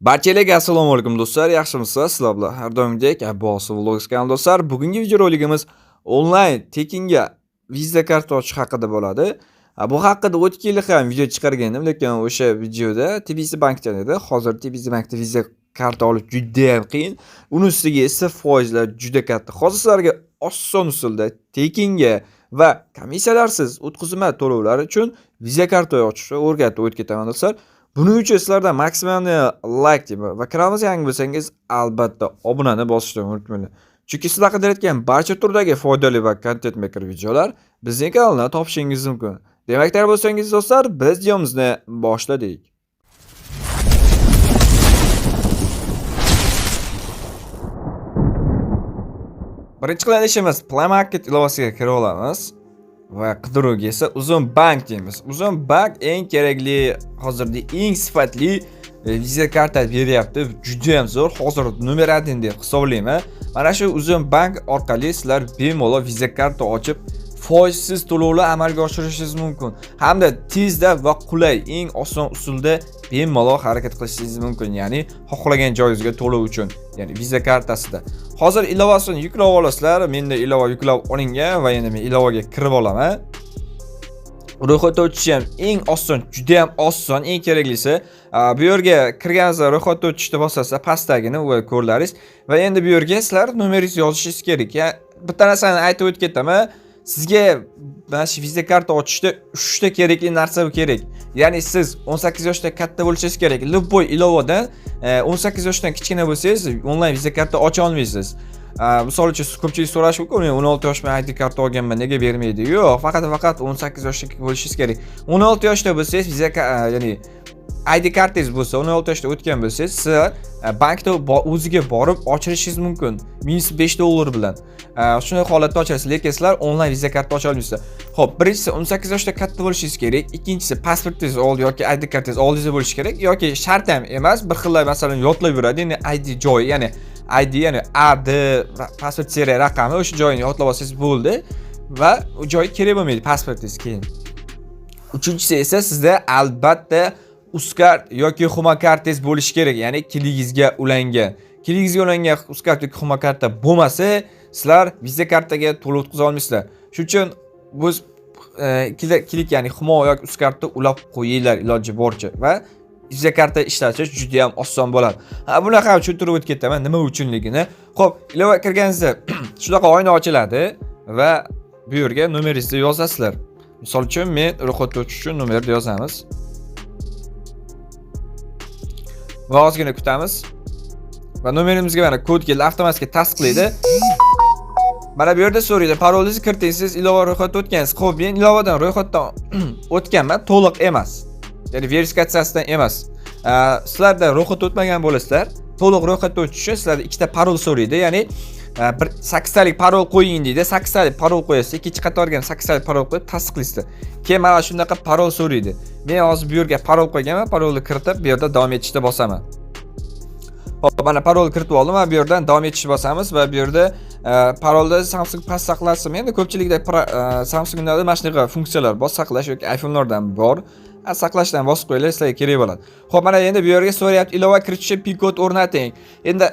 Barchalarga assalomu alaykum do'stlar, yaxshimisizlar? Sizlar bilan har doimgidek Abbos Vlogs kanali do'stlar. Bugungi video roligimiz onlayn tekinga viza karta ochish haqida bo'ladi. Bu haqida o'tgan yil ham video chiqargandim, lekin o'sha videoda TBC bankdan edi. Hozir TBC bankda viza karta olish juda ham qiyin. Uning ustiga esa foizlar juda katta. Hozir sizlarga oson usulda tekinga va komissiyalarsiz o'tkazma to'lovlar uchun viza karta ochishni o'rgatib o'tib ketaman do'stlar. Buning uchun sizlardan maksimalni like va kanalimiz yangi bo'lsangiz albatta obunani bosishni unutmanglar. Chunki sizlar qidirayotgan barcha turdagi foydali va content maker videolar bizning kanalda topishingiz mumkin. Demak, tayyor bo'lsangiz do'stlar, biz videomizni boshladik. Birinchi qiladigan ishimiz Play Market ilovasiga kira olamiz. Va qidiruvga esa Uzun bank deymiz. Uzun bank eng kerakli, hozirda eng sifatli viza karta beryapti. Juda ham zo'r. Hozir nomer 1 deb hisoblayman. Mana shu Uzun bank orqali sizlar bemalol viza karta ochib, foizsiz to'lovlar amalga oshirishingiz mumkin. Hamda tezda va qulay, eng oson usulda bemalol harakat qilishingiz mumkin. Ya'ni xohlagan joyingizga to'lov uchun, ya'ni viza kartasida. Hozir ilovasini yuklab olasizlar. Menda ilova yuklab olingan va endi men ilovaga kirib olaman. Ro'yxatga o'tish ham eng oson, juda ham oson, eng keraklisi. Bu yerga kirganingizda ro'yxatga o'tishni bosasiz, pastdagini ko'rlaringiz va endi bu yerga sizlar nomeringizni yozishingiz kerak. Bitta narsani aytib o'tib ketaman. Sizga mana shu viza karta ochishda 3 ta kerakli narsa kerak. Ya'ni siz 18 yoshdan katta bo'lishingiz kerak. Любой ilovadan 18 yoshdan kichkina bo'lsangiz onlayn viza karta ocha olmaysiz. Misol uchun ko'pchilik so'rashi mumkin, men 16 yoshman ID karta olganman, nega bermaydi? Yo'q, faqat 18 yoshga bo'lishingiz kerak. 16 yoshda bo'lsangiz viza ya'ni ID kartangiz bo'lsa, 16 yoshda o'tgan bo'lsangiz, siz bankda o'ziga borib ochirishingiz mumkin. -$5 bilan. Shunday holatda ochasiz, lekin sizlar onlayn viza karta ocha olmaysizlar. Xo'p, birinchisi 18 yoshda katta bo'lishingiz kerak, ikkinchisi pasportingiz yoki ID kartangiz oldingizda bo'lishi kerak yoki shart ham emas, bir xillar masalan yodlab yuradi, ya'ni ID joyi, ya'ni ID, ya'ni AD pasport seriya raqami, o'sha joyini yodlab olsangiz bo'ldi va u joy kerak bo'lmaydi pasportingiz keyin. Uchinchisi esa sizda albatta Uzkart yoki Huma kartangiz bo'lishi kerak, ya'ni kiligingizga ulangan. Kiligingizga ulangan Uzkart yoki Huma karta bo'lmasa, sizlar viza kartaga to'lov o'tkaza olmaysizlar. Shuning uchun biz kilik ya'ni Huma yoki Uzkartni ulab qo'yinglar iloji boricha va viza karta ishlatish juda ham oson bo'ladi. Buni ham tushuntirib o'tib ketaman, nima uchunligini. Xo'p, ilova kirganingizda shunaqa oyna ochiladi va bu yerga nomeringizni yozasizlar. Misol uchun men ro'yxatga o'tish uchun nomerni yozamiz. Va ozgina kutamiz. Va nomerimizga mana kod keldi, avtomatik tasdiqlaydi. Mana bu yerda so'raydi, parolingizni kiriting, siz ilova ro'yxatga o'tgansiz. Xo'p, men ilovadan ro'yxatdan o'tganman, to'liq emas. Ya'ni verifikatsiyasidan emas. Sizlarda ro'yxatga o'tmagan bo'lasizlar. To'liq ro'yxatga o'tish uchun sizlarda ikkita parol so'raydi. Ya'ni 8 talik parol qo'ying deydi. 8 talik parol qo'yasiz, ikkinchi qatorga 8 talik parol qo'yib tasdiqlaysiz. Keyin mana shunaqa parol so'raydi. Men hozir bu yerga parol qo'yganman, parolni kiritib, bu yerda davom etishni bosaman. Hop, mana parolni kiritib oldim va bu yerdan davom etishni bosamiz va bu yerda parolda Samsung past saqlasin. Endi ko'pchilikda Samsunglarda mana shunaqa funksiyalar bor, saqlash yoki iPhone'lardan bor. Saqlashdan bosib qo'yinglar, sizlarga kerak bo'ladi. Xo'p, mana endi bu yerga so'rayapti, ilova kirish uchun pin kod o'rnating. Endi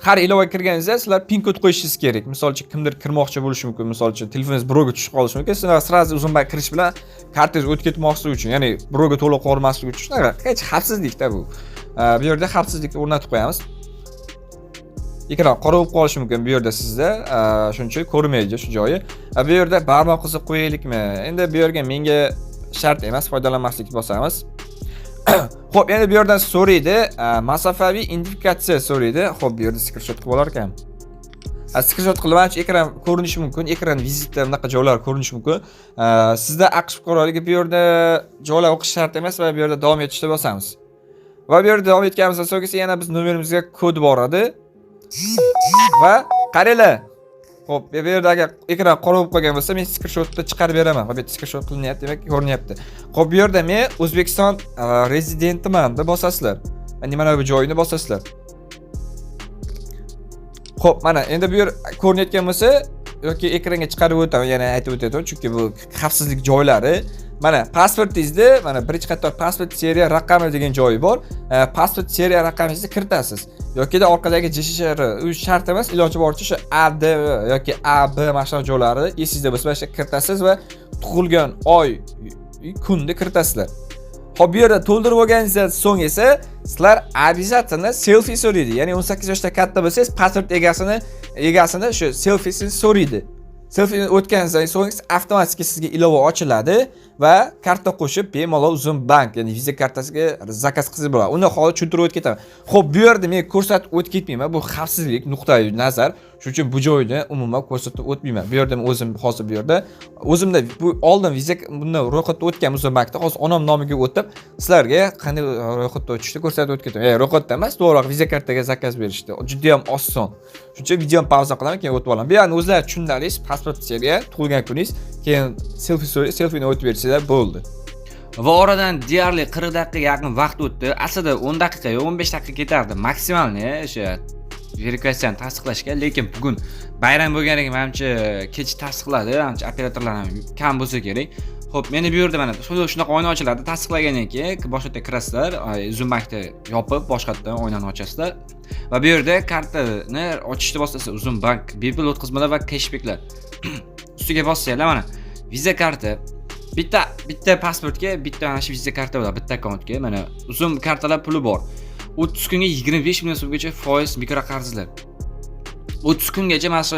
har ilova kirganingizda sizlar pin kod qo'yishingiz kerak. Misol uchun kimdir kirmoqchi bo'lishi mumkin, misol uchun telefoningiz birovga tushib qolishi mumkin. Sizlar sразу uzun bank kirish bilan kartangiz o'tib ketmoqligi uchun, ya'ni birovga to'liq qolmasligi uchun shunaqa hech xavfsizlikda bu. Bu yerda xavfsizlikni o'rnatib qo'yamiz. Ekran qora bo'lib qolishi mumkin bu yerda sizda, shuning uchun ko'rmaydi shu joyi. Bu yerda barmoq qisib qo'yaylikmi? Endi bu yerga menga shart emas, foydalanmaslikni bosamiz. Xo'p, endi bu yerdan so'raydi, masofaviy identifikatsiya so'raydi. Xo'p, bu yerda screenshot qilib olar ekan. Screenshot qilib ekran ko'rinishi mumkin, ekran vizitda bunaqa joylar ko'rinishi mumkin. Sizda AQSh fuqaroligi bu yerda joylar o'qish shart emas va bu yerda davom etishni bosamiz. Va bu yerda davom etganimizdan so'ng yana biz nomerimizga kod boradi. Va qaranglar. Xo'p, bu yerda agar ekran qora bo'lib qolgan bo'lsa, men screenshotni chiqarib beraman. Xo'p, screenshot qilinyapti, demak ko'rinyapti. Xo'p, bu yerda men O'zbekiston rezidentiman deb bosasizlar. Mana bu joyini bosasizlar. Xo'p, mana endi bu yer ko'rinayotgan bo'lsa yoki ekranga chiqarib o'taman, yana aytib o'taman, chunki bu xavfsizlik joylari. Mana pasportingizni, mana birinchi qator pasport seriya raqami degan joyi bor. Pasport seriya raqamingizni kiritasiz. Yoki orqadagi JSHR u shart emas, iloji boricha o'sha AD yoki AB mashina joylari esingizda bo'lsa, o'sha kiritasiz va tug'ilgan oy, kunni kiritasizlar. Xo'p, bu yerda to'ldirib olganingizdan so'ng esa sizlar обязательно selfie so'raydi. Ya'ni 18 yoshdan katta bo'lsangiz, pasport egasini shu selfiesini so'raydi. Selfie o'tganingizdan so'ng avtomatik sizga ilova ochiladi va karta qo'shib bemalol Uzum bank, ya'ni viza kartasiga zakaz qilsangiz bo'ladi. Uni hozir tushuntirib o'tib ketaman. Xo'p, bu yerda men ko'rsatib o'tib ketmayman. Bu xavfsizlik nuqtai nazar. Shuning uchun bu joyni umuman ko'rsatib o'tmayman. Bu yerda o'zim hozir bu yerda o'zimda bu oldin viza bundan ro'yxatdan o'tgan Uzum bankda hozir onam nomiga o'tib, sizlarga qanday ro'yxatdan o'tishni ko'rsatib o'tib ketaman. Ro'yxatdan emas, to'g'ri viza kartaga zakaz berishdi. Juda ham oson. Shuning uchun videoni pauza qilaman, keyin o'tib olaman. Bu yerni o'zlari tushunarsiz, pasport seriya, tug'ilgan kuningiz, keyin selfini o'tib bersanglar bo'ldi. Va oradan deyarli 40 daqiqaga yaqin vaqt o'tdi. Aslida 10 daqiqa yo 15 daqiqa ketardi maksimalni o'sha verifikatsiyani tasdiqlashga, lekin bugun bayram bo'lganiga menimcha kech tasdiqladi, menimcha operatorlar ham kam bo'lsa kerak. Xo'p, meni bu yerda mana shunaqa oyna ochiladi, tasdiqlagandan keyin boshqatga kirasizlar, Uzum bankda yopib boshqatdan oynani ochasizlar. Va bu yerda kartani ochishni bosasiz, Uzum bank, bepul o'tkazmalar va cashbacklar. Ustiga bossanglar mana viza karta, bitta pasportga bitta mana shu viza karta bo'ladi, bitta akkauntga. Mana Uzum kartalar puli bor. 30 kunga 25 million so'mgacha foiz mikroqarzlar. 30 kungacha mana shu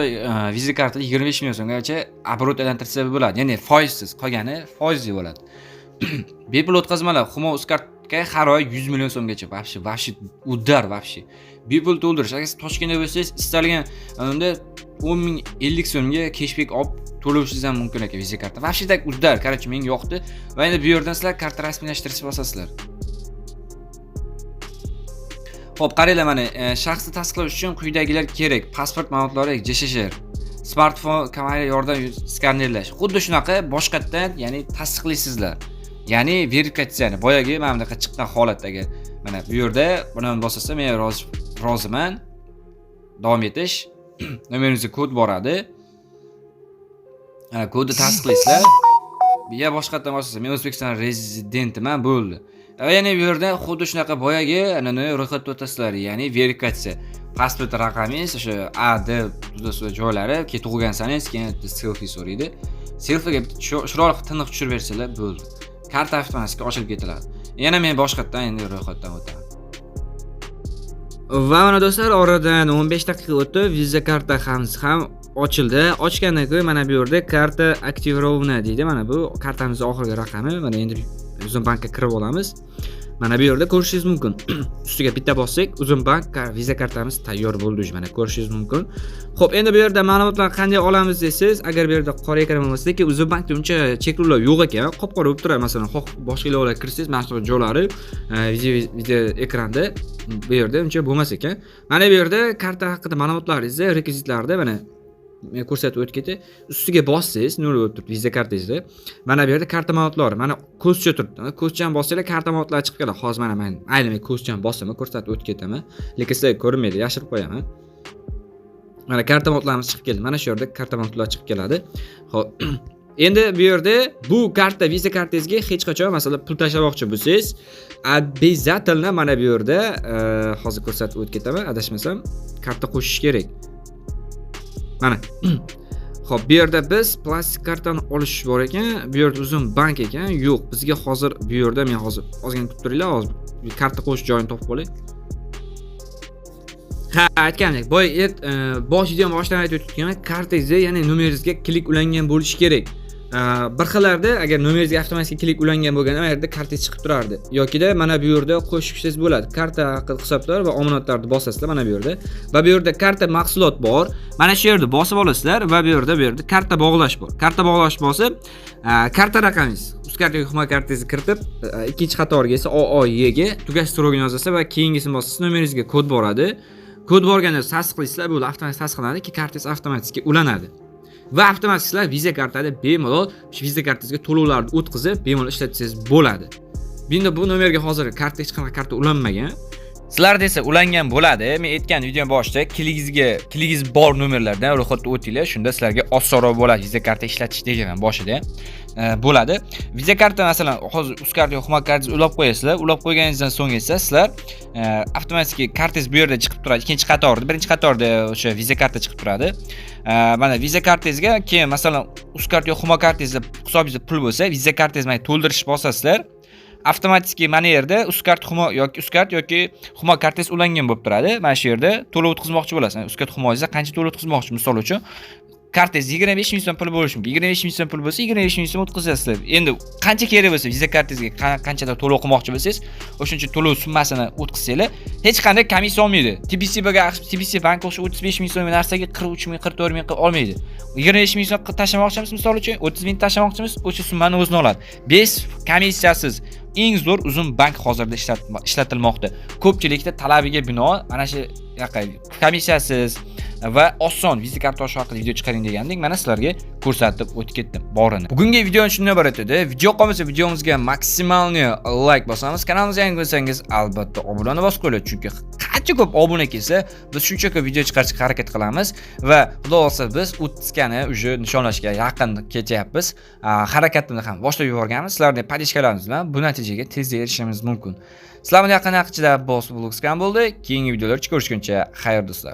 viza karta 25 million so'mgacha оборот aylantirsa bo'ladi. Ya'ni foizsiz, qolgani foizli bo'ladi. Bepul o'tkazmalar, Humo Uzkartga har oy 100 million so'mgacha. Вообще udar вообще. Bepul to'ldirish. Agar siz Toshkentda bo'lsangiz, istalgan unda 10 ming 50 so'mga cashback olib to'lavishingiz ham mumkin ekan viza karta. Вообще tak udar, qarang, menga yoqdi. Va endi bu yerdan sizlar karta rasmiylashtirishni bosasizlar. Xo'p, qaranglar, mana shaxsni tasdiqlash uchun quyidagilar kerak. Pasport ma'lumotlari, JSHR, smartfon kamera yordam skanerlash. Xuddi shunaqa boshqatdan, ya'ni tasdiqlaysizlar. Ya'ni verifikatsiyani boyagi mana bunaqa chiqqan holatdagi. Mana bu yerda buni bosasa, men roziman. Davom etish. Nomeringizga kod boradi. Ana kodni tasdiqlaysizlar. Ya boshqatdan bosasa, men O'zbekiston rezidentiman, bo'ldi. Ya'ni bu yerda xuddi shunaqa boyagi anani ro'yxatga o'tasizlar, ya'ni verifikatsiya. Pasport raqamingiz, o'sha AD joylari, keyin tug'ilgan saningiz, keyin selfie so'raydi. Selfiega chiroyli tiniq tushirib bersalar bo'ldi. Karta avtomatik ochilib ketiladi. Yana men boshqatdan endi ro'yxatdan o'taman. Va mana do'stlar, oradan 15 daqiqa o'tib, viza karta ham ochildi. Ochgandan keyin mana bu yerda karta aktivirovna deydi. Mana bu kartamizning oxirgi raqami. Mana endi Uzum bankka kirib olamiz. Mana bu yerda ko'rishingiz mumkin. Ustiga bitta bossak, Uzum bank viza kartamiz tayyor bo'ldi, mana ko'rishingiz mumkin. Xo'p, endi bu yerda ma'lumotlarni qanday olamiz desiz, agar bu yerda qora ekran bo'lmasa, lekin Uzum bankda uncha cheklovlar yo'q ekan, qop-qora bo'lib turadi. Masalan, boshqa ilovalarga kirsangiz, mana shu joylari video ekranda bu yerda uncha bo'lmas ekan. Mana bu yerda karta haqida ma'lumotlaringizni, rekvizitlarni mana men ko'rsatib o'tib ketay. Ustiga bossangiz, nol bo'lib turibdi viza kartangizda. Mana bu yerda karta ma'lumotlari, mana ko'zcha turibdi. Ko'zchani bossanglar karta ma'lumotlari chiqib keladi. Hozir mana men aynan ko'zchani bossaman, ko'rsatib o'tib ketaman. Lekin sizlarga ko'rinmaydi, yashirib qo'yaman. Mana karta ma'lumotlarimiz chiqib keldi. Mana shu yerda karta ma'lumotlari chiqib keladi. Xo'p. Endi bu yerda bu karta viza kartangizga hech qachon masalan pul tashlamoqchi bo'lsangiz, обязательно mana bu yerda hozir ko'rsatib o'tib ketaman, adashmasam, karta qo'shish kerak. Mana. Xo'p, bu yerda biz plastik kartani olish bor ekan, bu yerda Uzum bank ekan. Yo'q, bizga hozir bu yerda men hozir ozgina kutib turinglar, hozir karta qo'yish joyini topib olay. Ha, aytgandek, bosh videoni boshdan aytib o'tganman, kartangizga, ya'ni nomeringizga klik ulangan bo'lishi kerak. Bir xillarda agar nomeringizga avtomatik klik ulangan bo'lganda, bu yerda kartangiz chiqib turardi. Yokida mana bu yerda qo'shishsiz bo'ladi. Karta haqida hisoblar va omonatlarni bosasizlar mana bu yerda. Va bu yerda karta mahsulot bor. Mana shu yerda bosib olasizlar va bu yerda karta bog'lash bor. Karta bog'lash bosib, karta raqamingiz, Uzkartga Humo kartangizni kiritib, ikkinchi qatoriga esa OOYga tugash so'rog'ini yozasiz va keyingisini bosasiz, nomeringizga kod boradi. Kod borganda tasdiqlaysizlar, bu avtomatik tasdiqlanadi, kartangiz avtomatik ulanadi. Va avtomatik viza kartada bemalol shu viza kartangizga to'lovlarni o'tkazib, bemalol ishlatsangiz bo'ladi. Bunda bu nomerga hozir karta hech qanaqa karta ulanmagan. Sizlarda esa ulangan bo'ladi. Men aytgan video boshida kligingiz bor nomerlardan ro'yxatga o'tinglar, shunda sizlarga osonroq bo'ladi viza karta ishlatish deganman boshida. bo'ladi. Visa karta masalan hozir Uzcard yoki Humo kartangizni ulab qo'yasizlar. Ulab qo'yganingizdan so'ng esa sizlar avtomatik kartangiz bu yerda chiqib turadi. Ikkinchi qatorda, birinchi qatorda o'sha Visa karta chiqib turadi. Mana Visa kartangizga keyin masalan Uzcard yoki Humo kartangizda hisobingizda pul bo'lsa, Visa kartangizni mana to'ldirish bosasizlar. Avtomatik mana yerda Uzcard Humo yoki Uzcard yoki Humo kartangiz ulangan bo'lib turadi. Mana shu yerda to'lov o'tkazmoqchi bo'lasiz. Uzcard Humongizga qancha to'lov o'tkazmoqchi, misol uchun kartangiz 25 ming so'm pul bo'lishi mumkin. 25 ming so'm pul bo'lsa, 25 ming so'm o'tkazasizlar. Endi qancha kerak bo'lsa, Visa kartangizga qanchadan to'lov qilmoqchi bo'lsangiz, o'shuncha to'lov summasini o'tkazsanglar, hech qanday komissiya olmaydi. TBC bank o'sha 35 ming so'm narsaga 43 ming, 44 ming qilib olmaydi. 25 ming so'm tashlamoqchimiz, misol uchun 30 ming tashlamoqchimiz, o'sha summani o'zini oladi. Bez komissiyasiz eng zo'r uzun bank hozirda ishlatilmoqda. Ko'pchilikda talabiga binoan mana shu komissiyasiz va oson Visa karta orqali video chiqaring degandek, mana sizlarga ko'rsatib o'tib ketdim borini. Bugungi video shunday iborat edi. Video qolmasa videomizga maksimalni like bosamiz. Kanalimizga yangi bo'lsangiz albatta obunani bosib qo'ying, chunki qancha ko'p obuna kelsa, biz shuncha ko'p video chiqarishga harakat qilamiz va xudo xolasa biz 30 gani uje nishonlashga yaqin ketyapmiz. Harakatimizni ham boshlab yuborganmiz. Sizlarning podishkalaringiz bilan bu natijaga tezda erishishimiz mumkin. Sizlar bilan yaqin vaqtda boss bo'lgan bo'ldi. Keyingi videolarda ko'rishguncha xayr do'stlar.